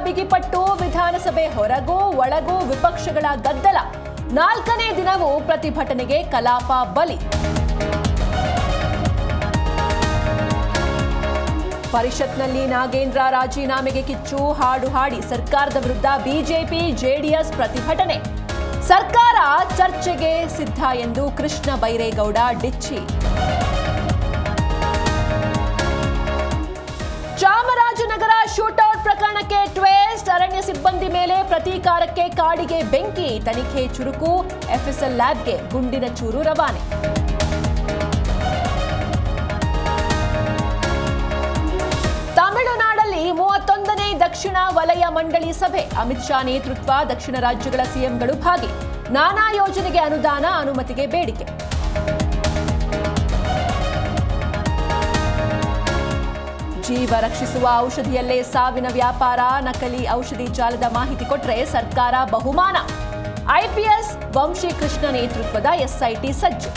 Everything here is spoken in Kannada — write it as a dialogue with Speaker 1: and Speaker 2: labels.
Speaker 1: ಬಿಗಿಪಟ್ಟು, ವಿಧಾನಸಭೆ ಹೊರಗೂ ಒಳಗೂ ವಿಪಕ್ಷಗಳ ಗದ್ದಲ. 4ನೇ ದಿನವೂ ಪ್ರತಿಭಟನೆಗೆ ಕಲಾಪ ಬಲಿ. ಪರಿಷತ್ನಲ್ಲಿ ನಾಗೇಂದ್ರ ರಾಜೀನಾಮೆಗೆ ಕಿಚ್ಚು, ಹಾಡು ಹಾಡಿ ಸರ್ಕಾರದ ವಿರುದ್ಧ ಬಿಜೆಪಿ ಜೆಡಿಎಸ್ ಪ್ರತಿಭಟನೆ. ಸರ್ಕಾರ ಚರ್ಚೆಗೆ ಸಿದ್ಧ ಎಂದು ಕೃಷ್ಣ ಬೈರೇಗೌಡ ಡಿಚ್ಚಿ. ಚಾಮರಾಜನಗರ ಶೂಟೌಟ್ ಪ್ರಕರಣಕ್ಕೆ ಟ್ವಿಸ್ಟ್, ಅರಣ್ಯ ಸಿಬ್ಬಂದಿ ಮೇಲೆ ಪ್ರತೀಕಾರಕ್ಕೆ ಕಾಡಿಗೆ ಬೆಂಕಿ, ತನಿಖೆ ಚುರುಕು, ಎಫ್ಎಸ್ಎಲ್ ಲ್ಯಾಬ್ಗೆ ಗುಂಡಿನ ಚೂರು ರವಾನೆ. ತಮಿಳುನಾಡಲ್ಲಿ 31ನೇ ದಕ್ಷಿಣ ವಲಯ ಮಂಡಳಿ ಸಭೆ, ಅಮಿತ್ ಶಾ ನೇತೃತ್ವ, ದಕ್ಷಿಣ ರಾಜ್ಯಗಳ ಸಿಎಂಗಳು ಭಾಗಿ. ನಾನಾ ಯೋಜನೆಗೆ ಅನುದಾನ, ಅನುಮತಿಗೆ ಬೇಡಿಕೆ. ಜೀವ ರಕ್ಷಿಸುವ ಔಷಧಿಯಲ್ಲೇ ಸಾವಿನ ವ್ಯಾಪಾರ, ನಕಲಿ ಔಷಧಿ ಜಾಲದ ಮಾಹಿತಿ ಕೊಟ್ಟರೆ ಸರ್ಕಾರ ಬಹುಮಾನ. ಐಪಿಎಸ್ ವಂಶಿ ಕೃಷ್ಣ ನೇತೃತ್ವದ ಎಸ್ಐಟಿ ಸಜ್ಜು.